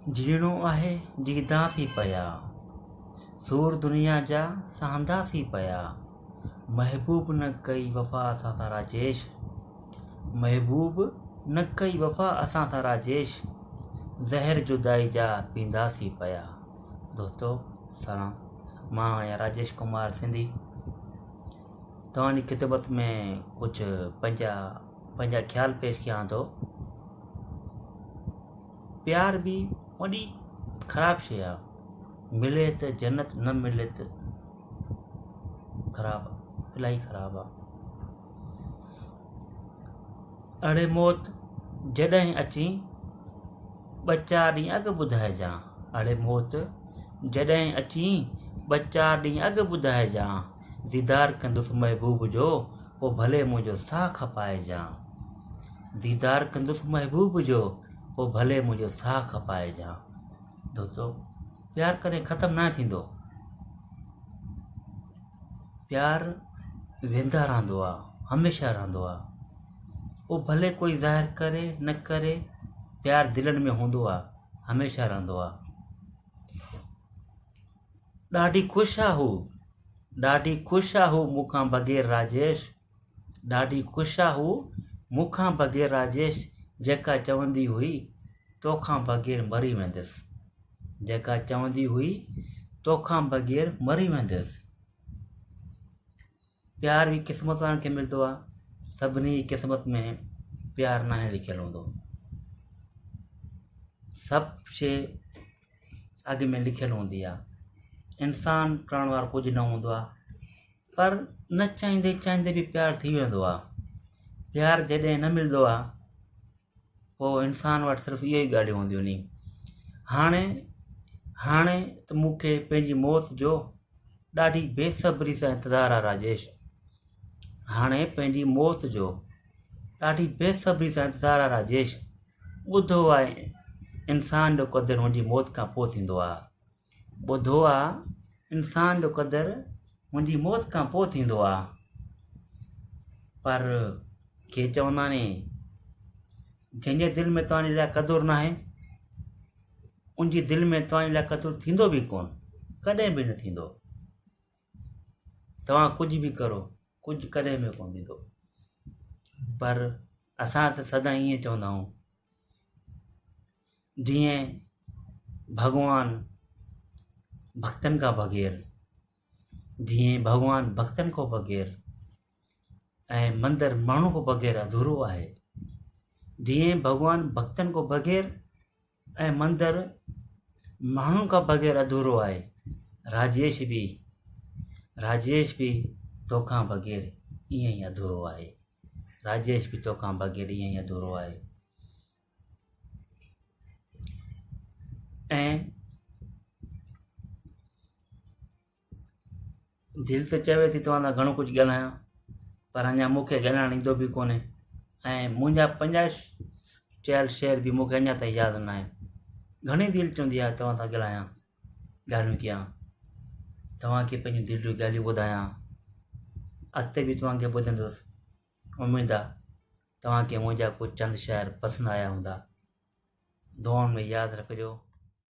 जीणो आहे जीदासी पया, सूर दुनिया जा सहंदासी पया। महबूब न कई वफ़ा असां सां राजेश, महबूब न कई वफ़ा असां सां राजेश। ज़हर जुदाई जा पींदासी पया। दोस्तों सलाम, मां आहियां राजेश कुमार सिंधी। तव्हांजी ख़िदमत में कुछ पंहिंजा ख़्याल पेश कयां थो। प्यार भी वॾी ख़राब शइ आहे। मिले त जन्नत, न मिले त ख़राब, इलाही ख़राब आहे। अड़े मौत जॾहिं अची ॿ चारि ॾींहं अॻु ॿुधाइजां। अड़े मौत जॾहिं अची ॿ चारि ॾींहं अॻु ॿुधाइजां। दीदार कंदुसि महबूब जो, पोइ भले मुंहिंजो साह खपाइजां। दीदार कंदुसि महबूब जो, पोइ भले मुंहिंजो साह खपाइजां। दोस्तों प्यार कॾहिं ख़तमु न थींदो। प्यार ज़िंदा रहंदो आहे, हमेशह रहंदो आहे। उहो भले कोई ज़ाहिर करे न करे, प्यार दिलनि में हूंदो आहे, हमेशह रहंदो आहे। ॾाढी ख़ुशि आहे हू, ॾाढी ख़ुशि आहे हू मूंखां बग़ैर राजेश। ॾाढी ख़ुशि आहे हू मूंखां बग़ैर राजेश। जेका चवंदी हुई तोखां बग़ैर मरी वेंदसि, जेका चवंदी हुई तोखां बग़ैर मरी वेंदसि। प्यार भी क़िस्मत वारनि खे मिलंदो आहे। सभिनी जी क़िस्मत में प्यार नाहे लिखियलु हूंदो। सभु शइ अॻु में लिखियलु हूंदी आहे। इंसान करण वारो कुझु न हूंदो आहे, पर न चाहींदे चाहींदे भी प्यार थी वेंदो आहे। प्यार जॾहिं न मिलंदो आहे, पोइ इंसान वटि सिर्फ़ु इहे ई ॻाल्हियूं हूंदियूं नी। हाणे त मूंखे पंहिंजी मौत जो ॾाढी बेसब्री सां इंतज़ारु आहे राजेश। हाणे पंहिंजी मौत जो ॾाढी बेसब्री सां इंतज़ारु आहे राजेश। ॿुधो आहे इंसान जो क़दुरु हुनजी मौत खां पोइ थींदो आहे। ॿुधो आहे इंसान जो क़दुरु हुनजी मौत खां पोइ थींदो आहे। पर के चवंदा नी, जंहिंजे दिलि में तव्हांजे लाइ क़दुरु न आहे, उनजी दिलि में तव्हांजे लाइ क़दुरु थींदो भी कोन, कॾहिं भी न थींदो। तव्हां कुझु भी करो, कुझु कॾहिं भी कोन थींदो। पर असां त सदाईं ईअं चवंदा आहियूं, जीअं भॻवान भक्तनि खां बग़ैर, जीअं भॻवान भक्तनि खां बग़ैर ऐं मंदरु माण्हू खां बग़ैर अधूरो आहे, जीअं भॻवान भक्तनि खां बग़ैर ऐं मंदरु माण्हू खां बग़ैर अधूरो आहे, राजेश भी तोखां बग़ैर ईअं ई अधूरो आहे। राजेश भी तोखां बग़ैर ईअं ई अधूरो आहे। ऐं दिलि त चवे थी तव्हां सां घणो कुझु ॻाल्हायां, पर अञा मूंखे ॻाल्हाइणु ईंदो भी कोन्हे। ऐं मुंहिंजा 50 चयल शेर भी मूंखे अञा ताईं यादि न आहे। घणी दिलि चवंदी आहे तव्हां सां ॻाल्हायां, ॻाल्हियूं कयां, तव्हांखे पंहिंजी दिलि जूं ॻाल्हियूं ॿुधायां। अॻिते भी तव्हांखे ॿुधंदुसि। उमेदु आहे तव्हांखे मुंहिंजा कुझु चंद शेर पसंदि आया हूंदा। दुआउनि में यादि रखिजो।